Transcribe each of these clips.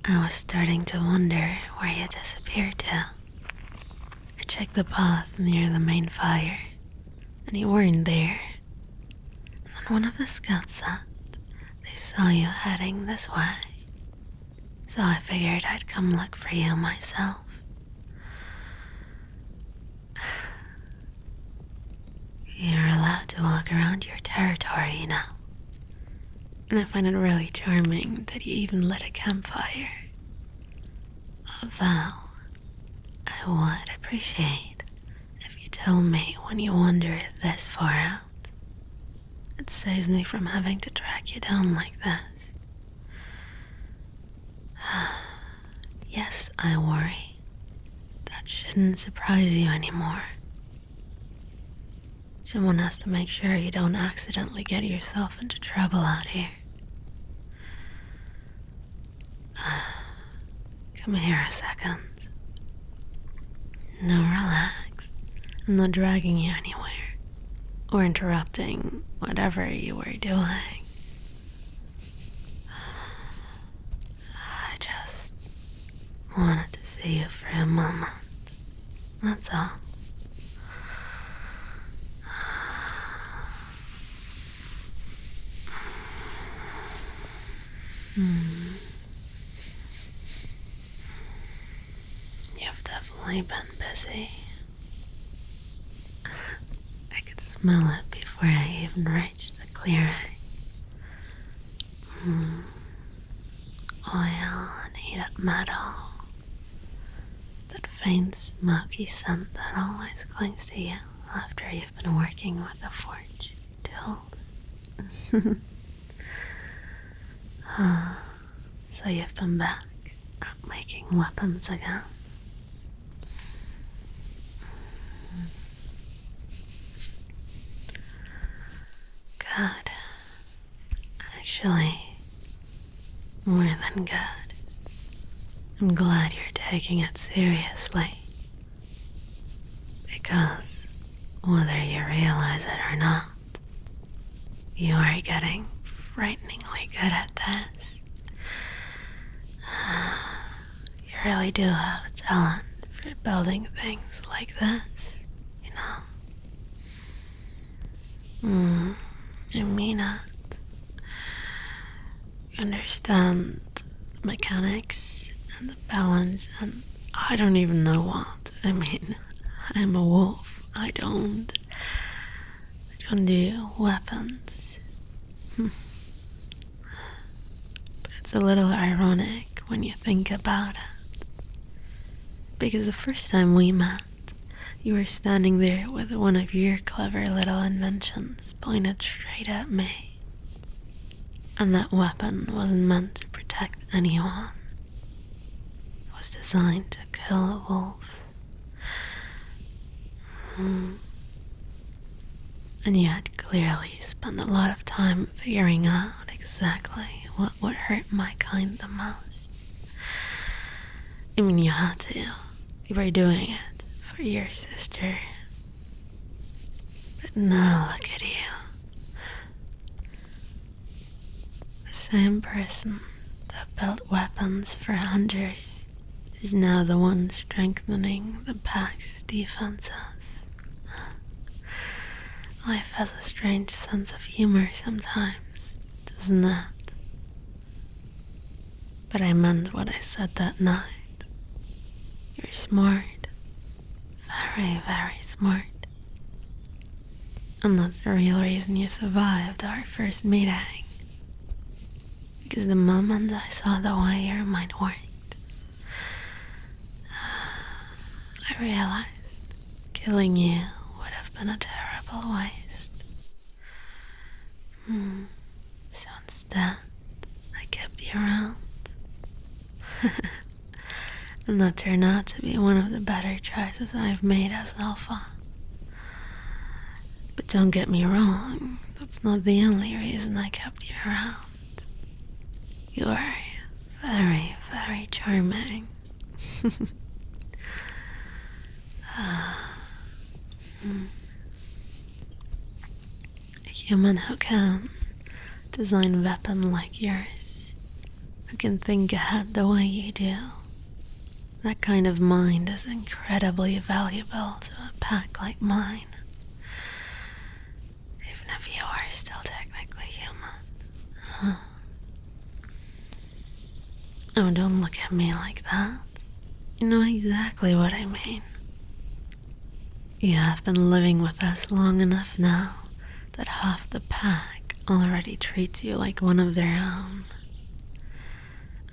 I was starting to wonder where you disappeared to. I checked the path near the main fire, and you weren't there. And then one of the scouts said they saw you heading this way. So I figured I'd come look for you myself. You're allowed to walk around your territory, you know. And I find it really charming that you even lit a campfire. Although, I would appreciate if you told me when you wander this far out. It saves me from having to track you down like this. Yes, I worry. That shouldn't surprise you anymore. Someone has to make sure you don't accidentally get yourself into trouble out here. Come here a second. No, relax. I'm not dragging you anywhere or interrupting whatever you were doing. I just wanted to see you for a moment. That's all. You've definitely been busy. I could smell it before I even reached the clearing. Oil and heated metal. That faint smoky scent that always clings to you after you've been working with the forge tools. So you've been back at making weapons again. Good. Actually, more than good. I'm glad you're taking it seriously. Because, whether you realize it or not, you are getting frighteningly good at this. You really do have a talent for building things like this, you know? I mean it. You understand the mechanics and the balance and I don't even know what. I mean, I'm a wolf. I don't do weapons. But it's a little ironic when you think about it. Because the first time we met, you were standing there with one of your clever little inventions pointed straight at me. And that weapon wasn't meant to protect anyone. It was designed to kill wolves. And you had clearly spent a lot of time figuring out exactly what would hurt my kind the most. I mean, you had to. You were doing it for your sister. But now look at you. The same person that built weapons for hunters is now the one strengthening the pack's defenses. Life has a strange sense of humor sometimes, doesn't it? But I meant what I said that night. You're smart. Very, very smart. And that's the real reason you survived our first meeting. Because the moment I saw the way your mind worked, I realized killing you would have been a terrible waste. So instead, I kept you around. And that turned out to be one of the better choices I've made as alpha. But don't get me wrong, that's not the only reason I kept you around. You are very, very charming. A human who can design a weapon like yours who can think ahead the way you do. That kind of mind is incredibly valuable to a pack like mine. Even if you are still technically human. Oh, don't look at me like that. You know exactly what I mean. You have been living with us long enough now that half the pack already treats you like one of their own.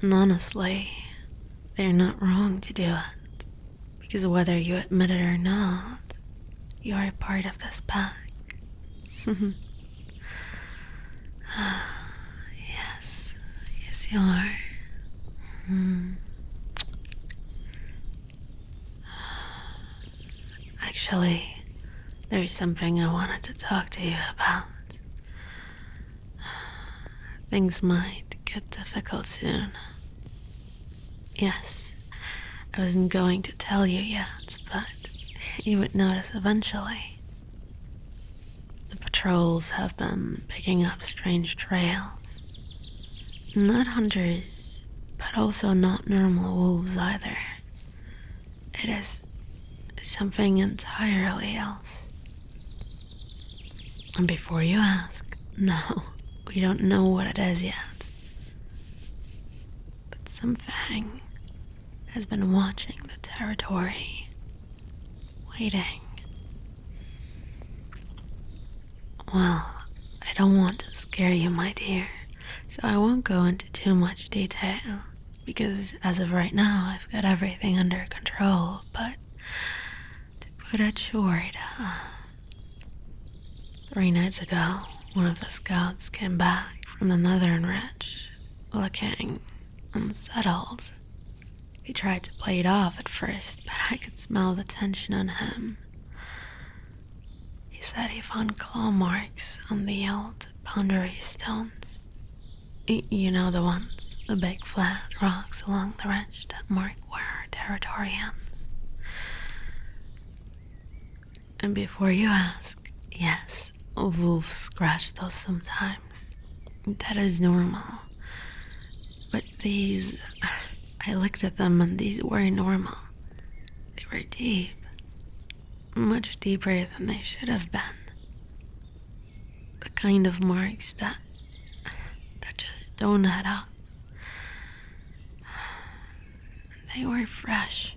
And honestly, they're not wrong to do it, because whether you admit it or not, you are part of this pack. Yes, you are. Actually, there's something I wanted to talk to you about. Things might get difficult soon. Yes, I wasn't going to tell you yet, but you would notice eventually. The patrols have been picking up strange trails. Not hunters, but also not normal wolves either. It is something entirely else. And before you ask, no, we don't know what it is yet. But something has been watching the territory, waiting. Well, I don't want to scare you, my dear, so I won't go into too much detail, because as of right now, I've got everything under control, but to put it short, 3 nights ago, one of the scouts came back from the Northern Ridge, looking unsettled. He tried to play it off at first, but I could smell the tension on him. He said he found claw marks on the old boundary stones. You know the ones, the big flat rocks along the ridge that mark where our territory ends. And before you ask, yes, wolves scratch those sometimes. That is normal. But these, I looked at them and these were normal. They were deep. Much deeper than they should have been. The kind of marks that just don't add up. They were fresh.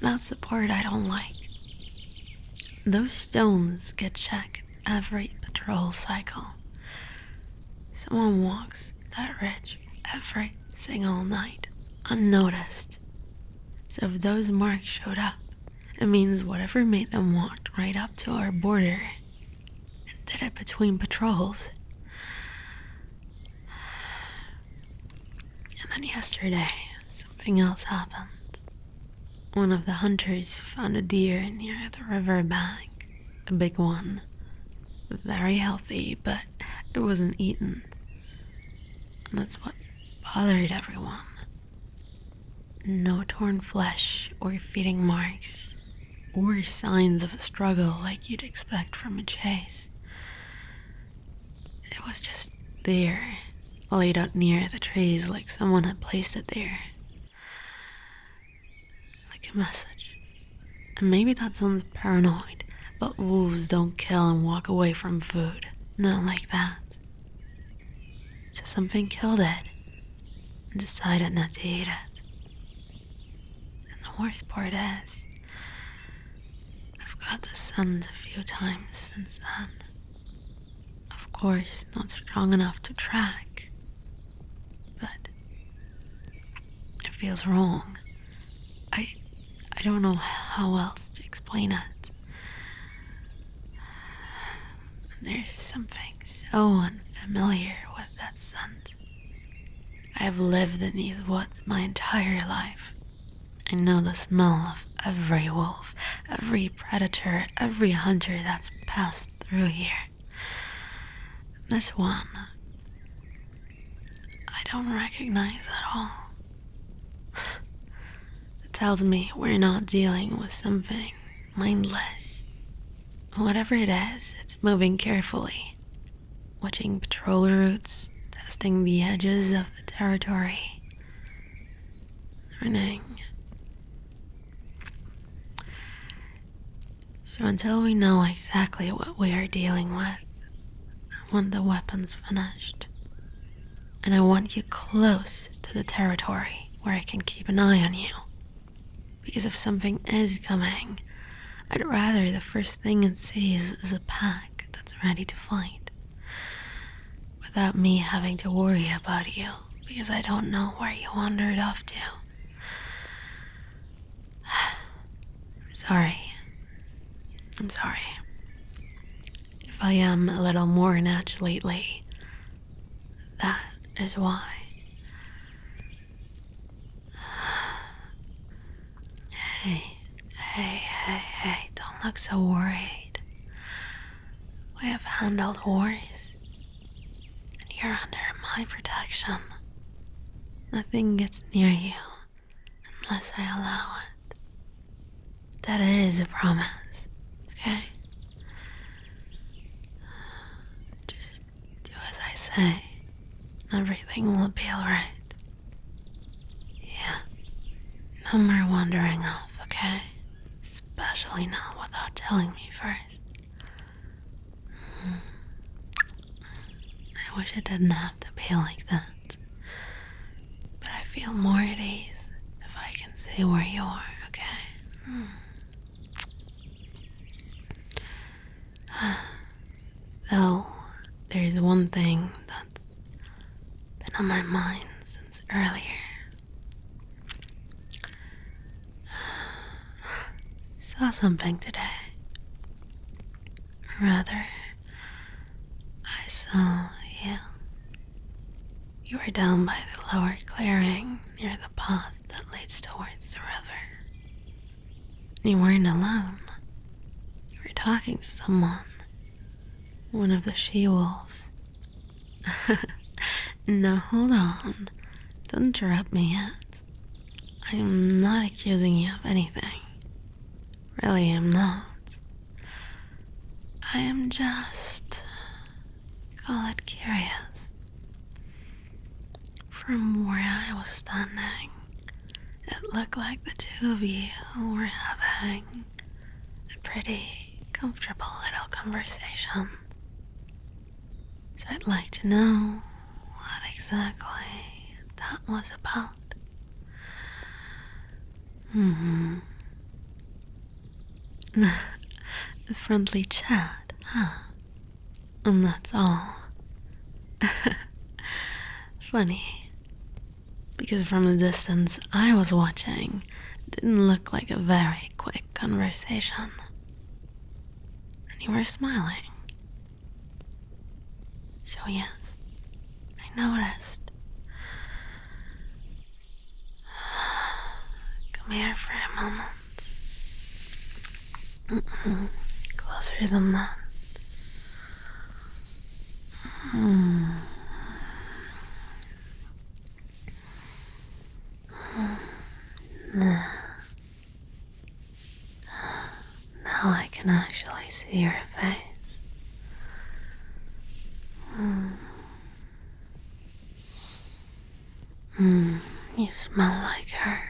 And that's the part I don't like. Those stones get checked every patrol cycle. Someone walks that ridge every single night, unnoticed. So if those marks showed up, it means whatever made them walk right up to our border and did it between patrols. And then yesterday, something else happened. One of the hunters found a deer near the river bank, a big one. Very healthy, but it wasn't eaten. And that's what bothered everyone. No torn flesh or feeding marks, or signs of a struggle like you'd expect from a chase. It was just there, laid out near the trees like someone had placed it there. Like a message. And maybe that sounds paranoid, but wolves don't kill and walk away from food. Not like that. So something killed it and decided not to eat it. And the worst part is, I've got the scent a few times since then. Of course, not strong enough to track, but it feels wrong. I don't know how else to explain it. There's something so unfamiliar with that scent. I have lived in these woods my entire life. I know the smell of every wolf, every predator, every hunter that's passed through here. This one, I don't recognize at all. It tells me we're not dealing with something mindless. Whatever it is, it's moving carefully, watching patrol routes, testing the edges of the territory, learning. So until we know exactly what we are dealing with, I want the weapons finished. And I want you close to the territory where I can keep an eye on you. Because if something is coming, I'd rather the first thing it sees is a pack that's ready to fight. Without me having to worry about you, because I don't know where you wandered off to. I'm sorry. If I am a little more natch lately, that is why. Hey, don't look so worried. We have handled wars, and you're under my protection. Nothing gets near you unless I allow it. That is a promise, okay? Just do as I say, and everything will be alright. Yeah, no more wandering off, okay? Especially not without telling me first. I wish it didn't have to be like that. But I feel more at ease if I can see where you are, okay? Though, there's one thing that's been on my mind since earlier. Saw something today. Or rather, I saw you. You were down by the lower clearing near the path that leads towards the river. And you weren't alone. You were talking to someone. One of the she-wolves. Now hold on. Don't interrupt me yet. I am not accusing you of anything. Really, I'm not. I am just, call it curious. From where I was standing, it looked like the two of you were having a pretty comfortable little conversation. So I'd like to know what exactly that was about. A friendly chat, huh? And that's all. Funny. Because from the distance I was watching, it didn't look like a very quick conversation. And you were smiling. So yes, I noticed. Come here for a moment. Closer than that. Now I can actually see your face. You smell like her.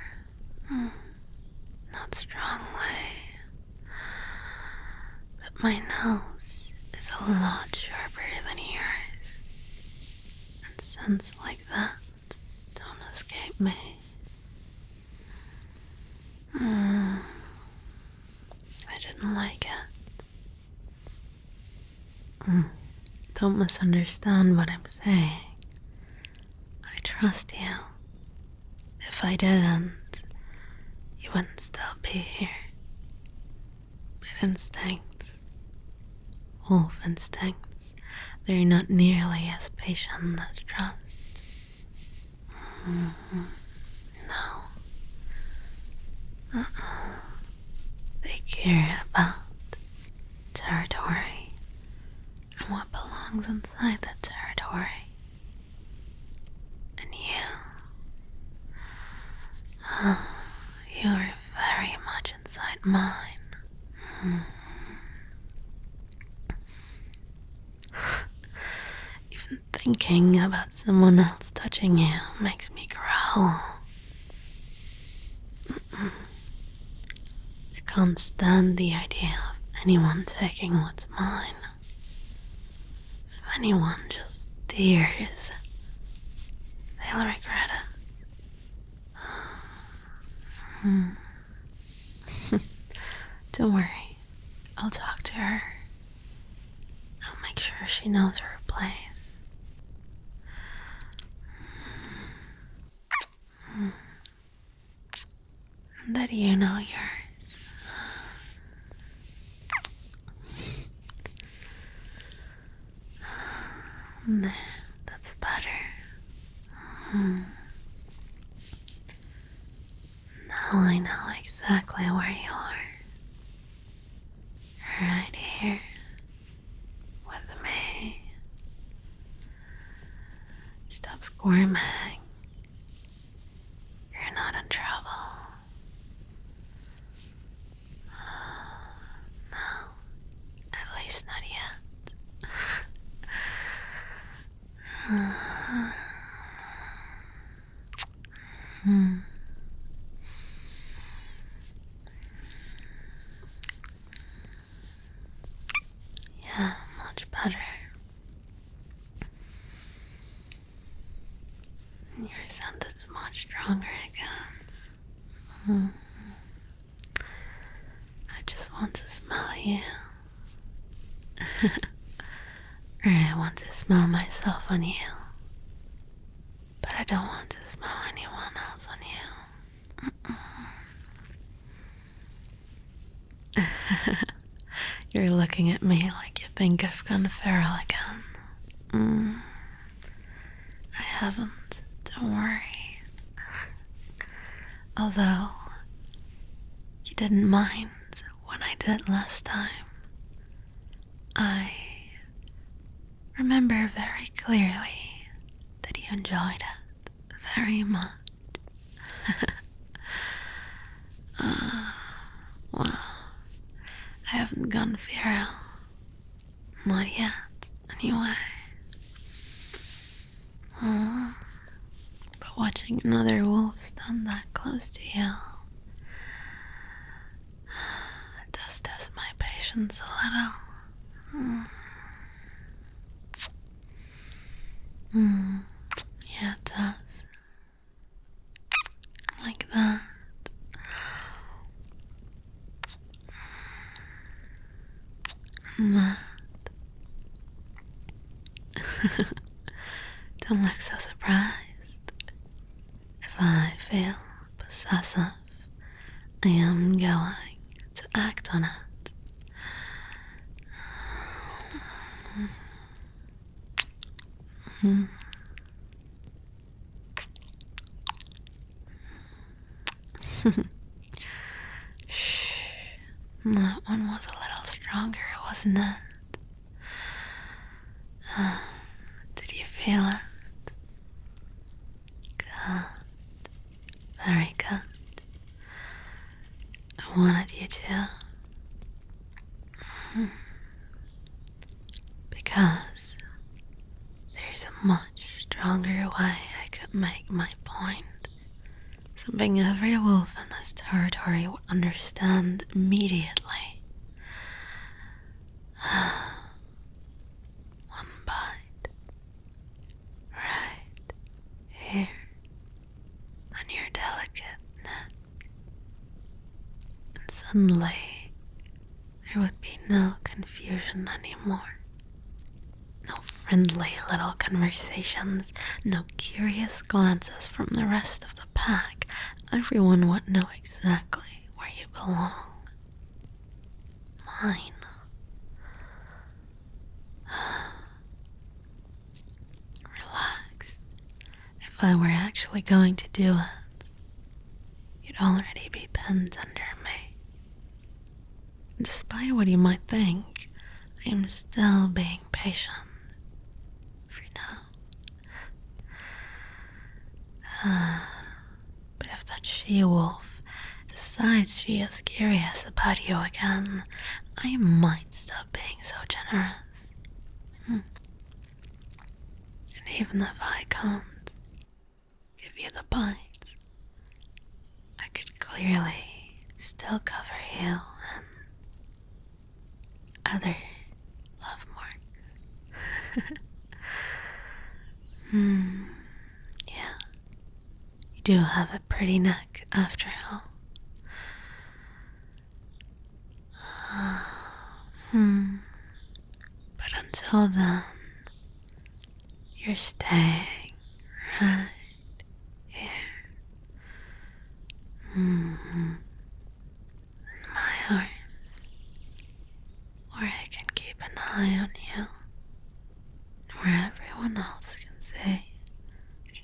Not strongly. But my nose is a lot sharper than yours. And scents like that don't escape me. I didn't like it. Don't misunderstand what I'm saying. I trust you. If I didn't, you wouldn't still be here. But instincts, wolf instincts, they're not nearly as patient as trust. No. They care about territory and what belongs inside that territory. And you are very much inside mine. Even Thinking about someone else touching you makes me growl. I can't stand the idea of anyone taking what's mine. If anyone just dares, they'll regret it. Don't worry, I'll talk to her. I'll make sure she knows her place. And that you know yours. That's better. Now I know exactly where you are. Right here. With me. Stop squirming. You're not in trouble. No. At least not yet. Yeah, much better. Your scent is much stronger again. I just want to smell you. Or I want to smell myself on you. But I don't want to smell anyone else on you. You're looking at me like you think I've gone feral again. I haven't, don't worry. Although, you didn't mind when I did last time. I remember very clearly that you enjoyed it very much. Well, I haven't gone feral. Not yet, anyway. But watching another wolf stand that close to you, it does test my patience a little. Yeah, it does. Like that. And that. Don't look so surprised. If I feel possessive, I am going to act on it. Shh. That one was a little stronger, wasn't it? Did you feel it? Good. Very good. I wanted you to. Because there's a much stronger way I could make my point. Something every wolf in this territory would understand immediately. One bite. Right here. On your delicate neck. And suddenly, there would be no confusion anymore. No friendly little conversations, no curious glances from the rest of the pack. Everyone would know exactly where you belong. Mine. Relax. If I were actually going to do it, you'd already be pinned under me. Despite what you might think, I am still being patient. For now. But if that she-wolf decides she is curious about you again, I might stop being so generous. And even if I can't give you the bites, I could clearly still cover you in other love marks. Yeah, you do have a pretty neck after all. But until then, you're staying right here. In my arms, where I can keep an eye on you, where everyone else can see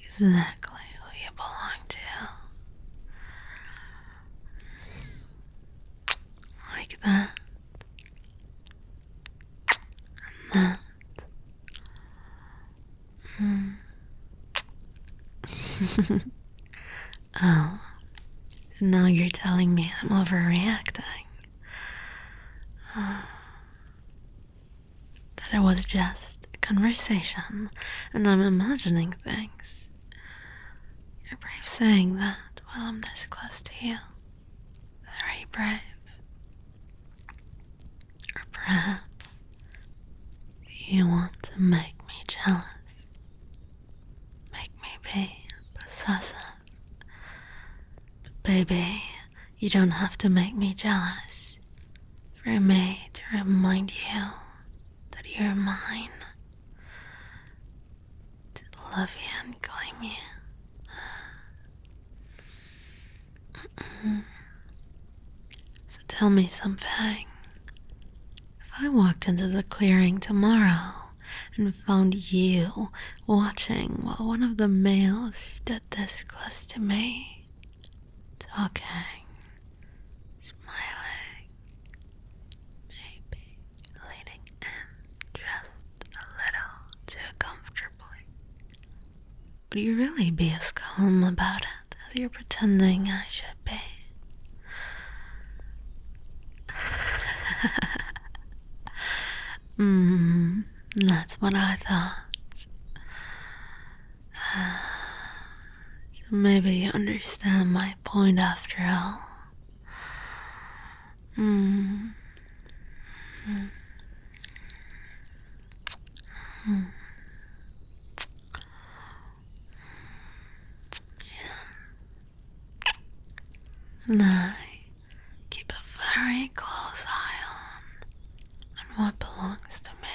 exactly who you belong to. Like that. And that. Oh, now you're telling me I'm overreacting. That it was just a conversation and I'm imagining things. You're brave saying that while I'm this close to you. Very brave. Or perhaps you want to make me jealous. Make me be possessive. But baby, you don't have to make me jealous for me to remind you that you're mine. To love you and claim you. So tell me something. If I walked into the clearing tomorrow and found you watching while one of the males stood this close to me, talking, smiling, maybe leaning in just a little too comfortably, would you really be as calm about it as you're pretending I should be? That's what I thought. So maybe you understand my point after all. And I keep a very close eye on what belongs to me.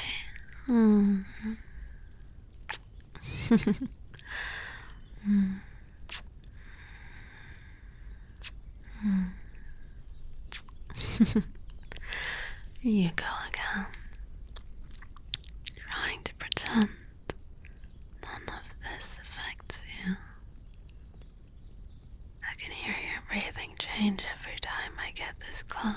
You go again, trying to pretend none of this affects you. I can hear your breathing change every time I get this close.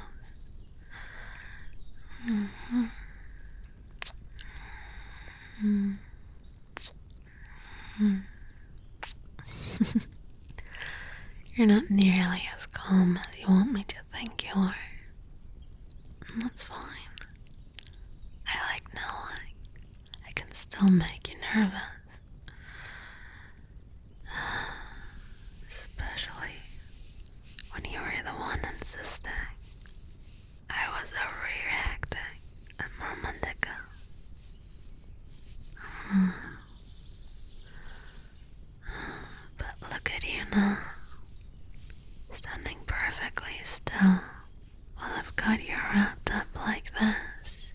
You're not nearly as calm as you want me to think you are. And that's fine. I like knowing I can still make you nervous. Especially when you were the one insisting I was overreacting a moment ago. But look at you now, standing perfectly still while I've got you wrapped up like this.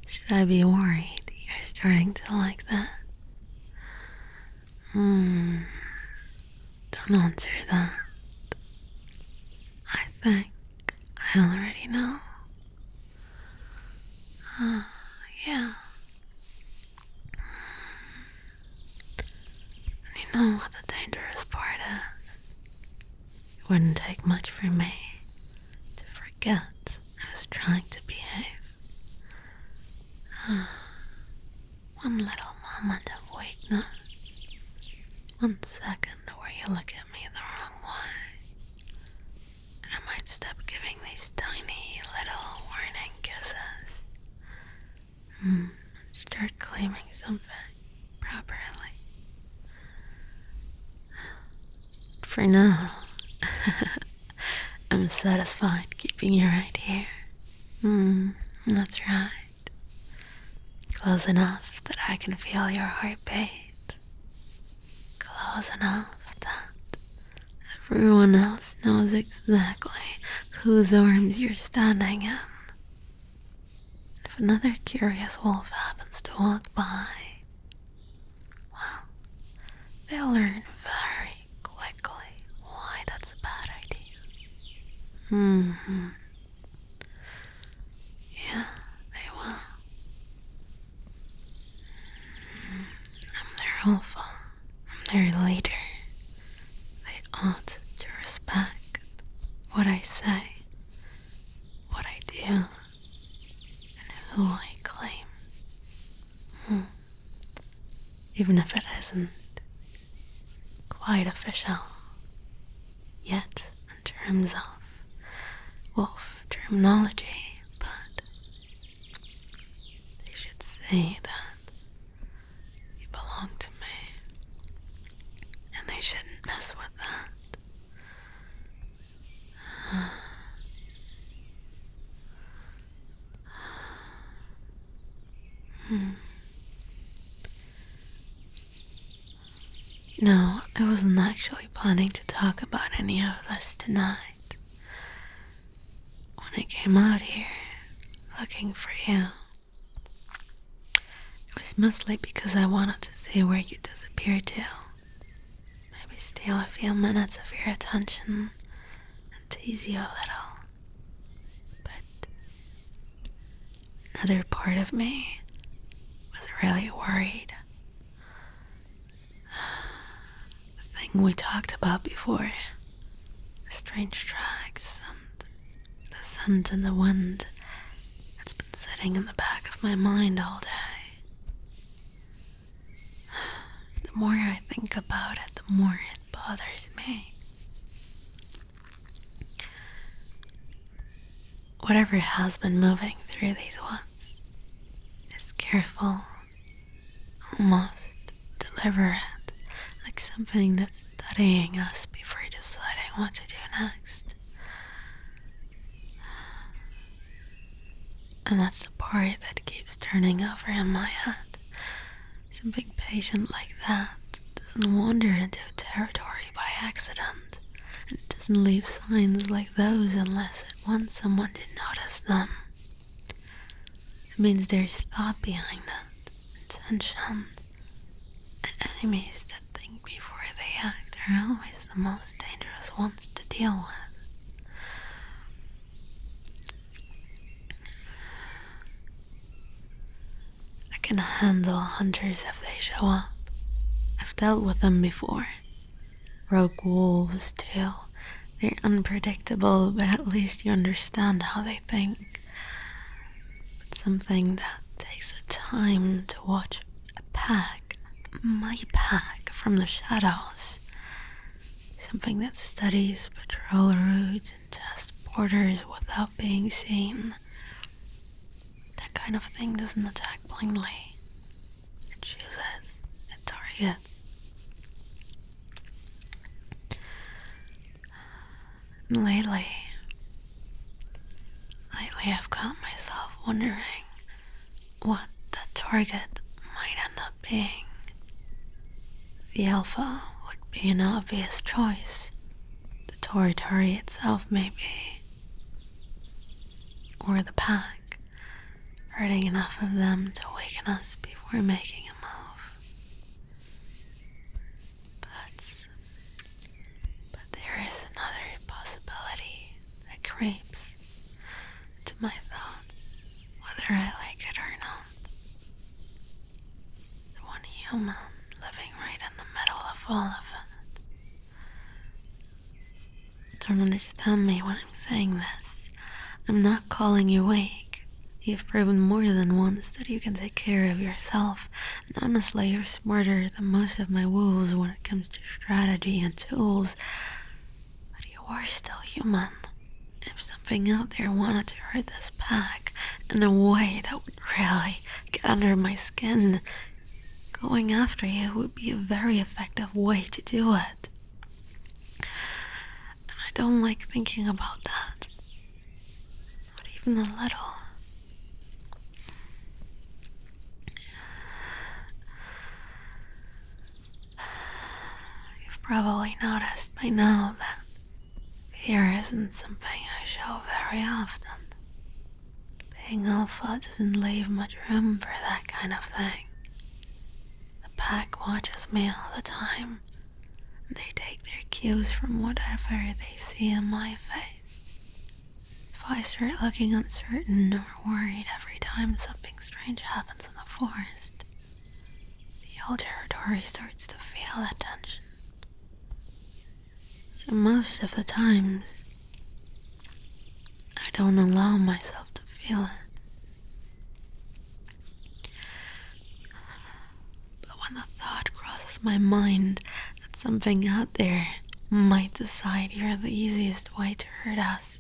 Should I be worried you're starting to like that? Don't answer that. I think I already know. Yeah. And you know what the dangerous part is? It wouldn't take much for me to forget I was trying to behave. One little moment of weakness. 1 second where you look at me the wrong way. And I might stop giving these tiny little warning kisses for now, I'm satisfied keeping you right here. That's right. Close enough that I can feel your heartbeat. Close enough that everyone else knows exactly whose arms you're standing in. If another curious wolf happens to walk by, well, they'll learn very quickly why that's a bad idea. Yeah, they will. I'm their alpha. I'm their leader. They ought to respect what I say, what I do, and who I claim. Even if it isn't quite official yet in terms of wolf terminology, but they should say that you belong to me, and they shouldn't mess with that. You know, I wasn't actually planning to talk about any of this tonight. When I came out here looking for you, it was mostly because I wanted to see where you disappeared to. Maybe steal a few minutes of your attention and tease you a little. But another part of me was really worried. The thing we talked about before, the strange tracks and the scent in the wind, it's been sitting in the back of my mind all day. The more I think about it, the more it bothers me. Whatever has been moving through these woods is careful, almost deliberate, like something that's studying us before deciding what to do next. And that's the part that keeps turning over in my head. Something patient like that doesn't wander into territory by accident, and it doesn't leave signs like those unless it wants someone to notice them. It means there's thought behind it, intention, and enemies that think before they act are always the most dangerous ones to deal with. I can handle hunters if they show up. I've dealt with them before. Rogue wolves, too. They're unpredictable, but at least you understand how they think. But something that takes a time to watch a pack, my pack, from the shadows. Something that studies patrol routes and tests borders without being seen. That kind of thing doesn't attack blindly. It chooses. It targets. And lately I've caught myself wondering what that target might end up being. The alpha would be an obvious choice. The territory itself may be. Or the pack, hurting enough of them to awaken us before making a move. But there is another possibility that creeps into my thoughts, whether I like it or not. The one human living right in the middle of all of it. Don't understand me when I'm saying this. I'm not calling you weak. You've proven more than once that you can take care of yourself, and honestly, you're smarter than most of my wolves when it comes to strategy and tools. But you are still human. If something out there wanted to hurt this pack in a way that would really get under my skin, going after you would be a very effective way to do it. don't like thinking about that. Not even a little. You've probably noticed by now that fear isn't something I show very often. Being alpha doesn't leave much room for that kind of thing. The pack watches me all the time, and they take their cues from whatever they see in my face. If I start looking uncertain or worried every time something strange happens in the forest, the whole territory starts to feel that tension. So most of the times, I don't allow myself to feel it. But when the thought crosses my mind that something out there might decide you're the easiest way to hurt us,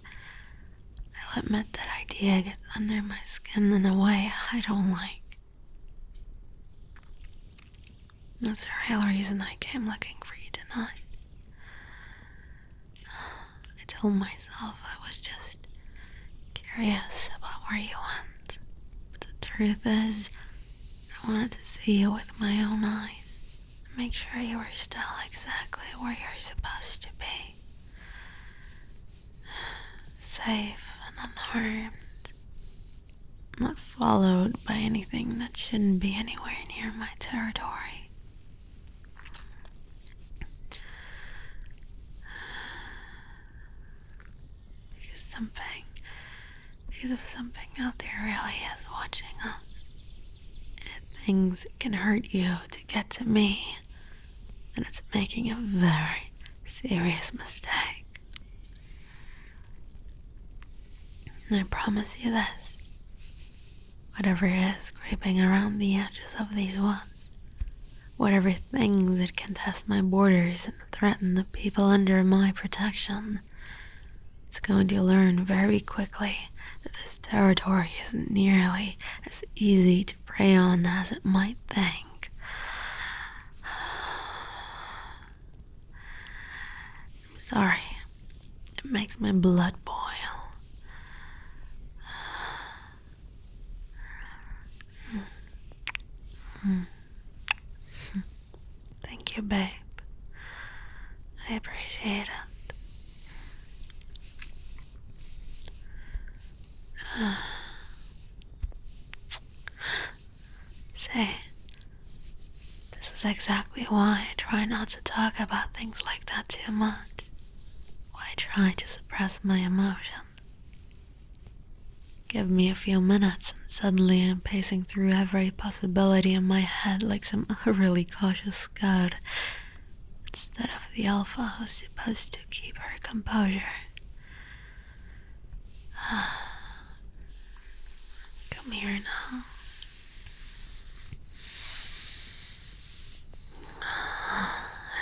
I'll admit that idea gets under my skin in a way I don't like. That's the real reason I came looking for you tonight. I told myself I was just curious about where you went, but the truth is, I wanted to see you with my own eyes and make sure you were still exactly where you're supposed to be. Safe and unharmed, not followed by anything that shouldn't be anywhere near my territory. Because if something out there really is watching us, and if things can hurt you to get to me, then it's making a very serious mistake. And I promise you this, whatever is creeping around the edges of these woods, whatever things that can test my borders and threaten the people under my protection, it's going to learn very quickly that this territory isn't nearly as easy to prey on as it might think. I'm sorry. It makes my blood boil. Thank you, babe. I appreciate it. Say, this is exactly why I try not to talk about things like that too much. Why I try to suppress my emotions. Give me a few minutes and suddenly I'm pacing through every possibility in my head like some overly cautious scout, instead of the alpha who's supposed to keep her composure. Come here now.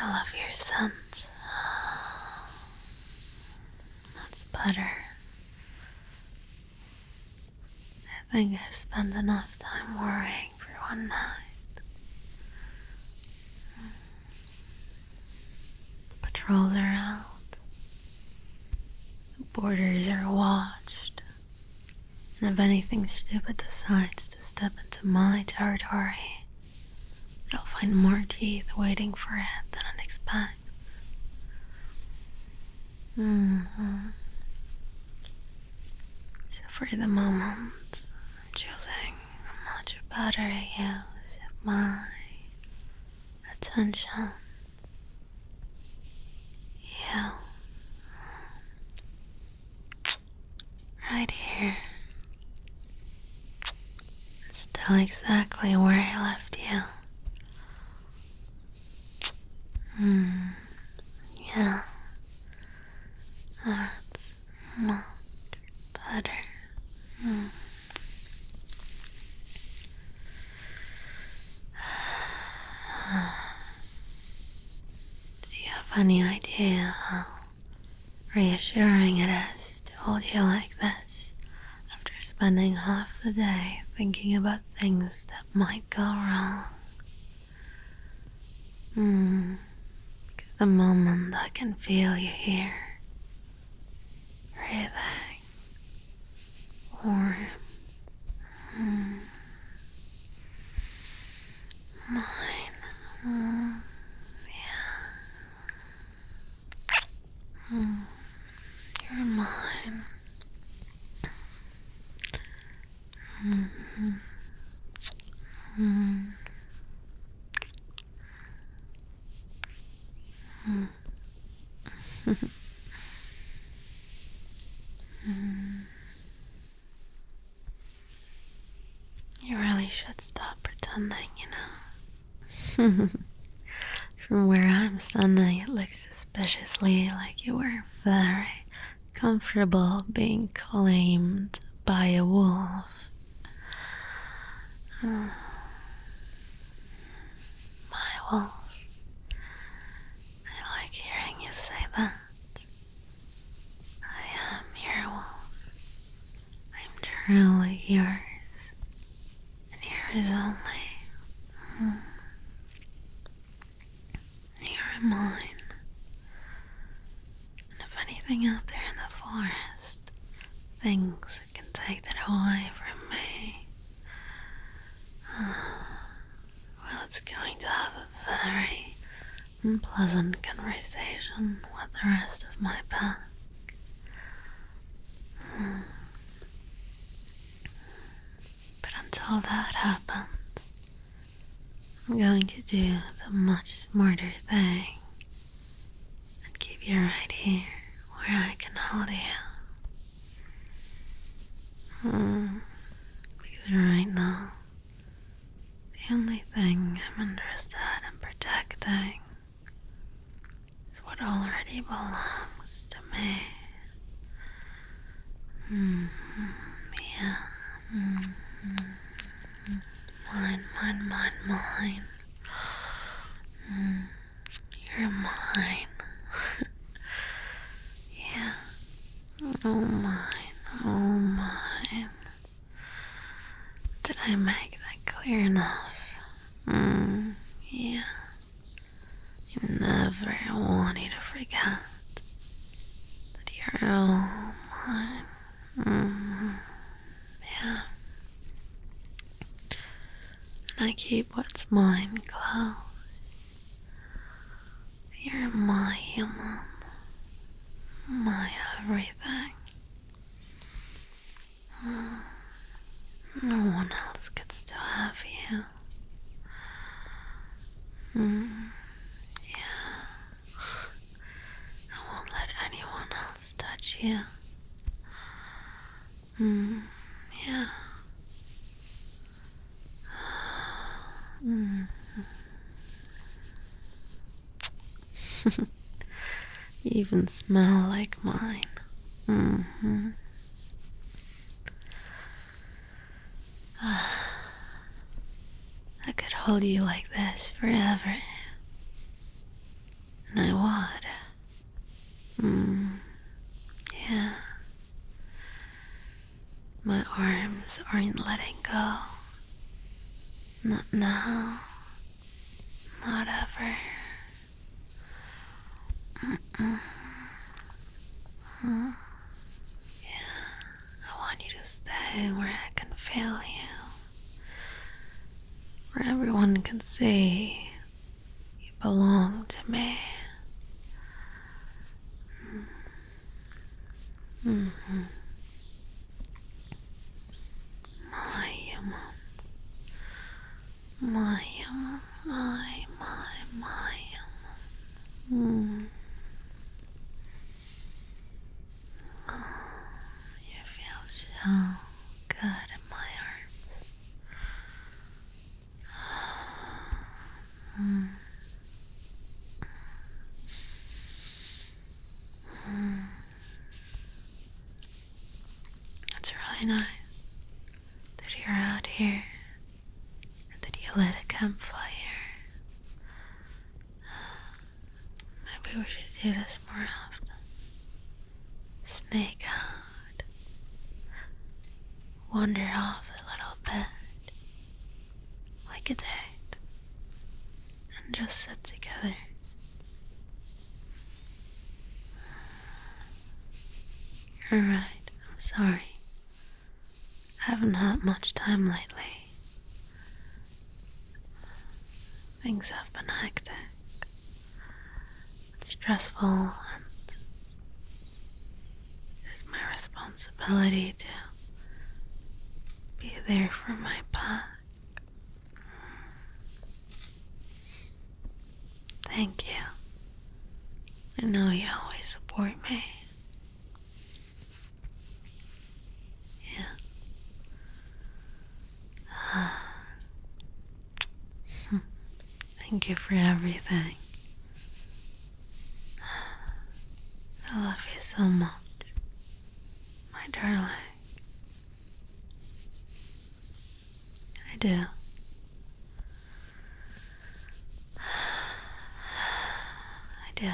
I love your scent. That's better. I think I've spent enough time worrying for one night. The patrols are out. The borders are watched. And if anything stupid decides to step into my territory, it'll find more teeth waiting for it than it expects. So for the moment, I'm choosing a much better use of my attention. You. Right here. Still exactly where I left you. Yeah. That's much better. Do you have any idea how reassuring it is to hold you like this after spending half the day thinking about things that might go wrong? Because the moment I can feel you here, everything warm. Mine. Yeah. You're mine. You really should stop pretending, From where I'm standing, it looks suspiciously like you were very comfortable being claimed by a wolf. My wolf. I like hearing you say that. I am your wolf. I'm truly yours. And yours only. You're mine. And if anything out there in the forest thinks it can take that away from me, well, it's going to have a very unpleasant conversation with the rest of my pack. But until that happens, I'm going to do the much smarter thing and keep you right here where I can hold you. Because right now, the only thing I'm interested in protecting is what already belongs to me. Yeah. Mine, mine, mine, mine. You're mine. Yeah. Oh, mine. Oh, mine. Did I make that clear enough? Yeah. You never want you to forget that you're all mine. Yeah. And I keep what's mine close. You're my human. My everything. No one else gets to have you. Yeah. I won't let anyone else touch you. Yeah. You even smell like mine. I could hold you like this forever. And I would. Yeah. My arms aren't letting go. Not now. Not ever. Yeah. I want you to stay where I can feel you. Where everyone can see you belong to me. My human. My human. My human. You feel so good in my arms. It's really nice that you're out here and that you lit a campfire. Maybe we should do this more often. Sneak out. Wander off a little bit. Like a date. And just sit together. Alright, I'm sorry. I haven't had much time lately. Things have been hectic. It's stressful, and it's my responsibility to be there for my pack. Thank you. I know you always support me. Yeah. Thank you for everything. I love you so much, my darling. I do. I do.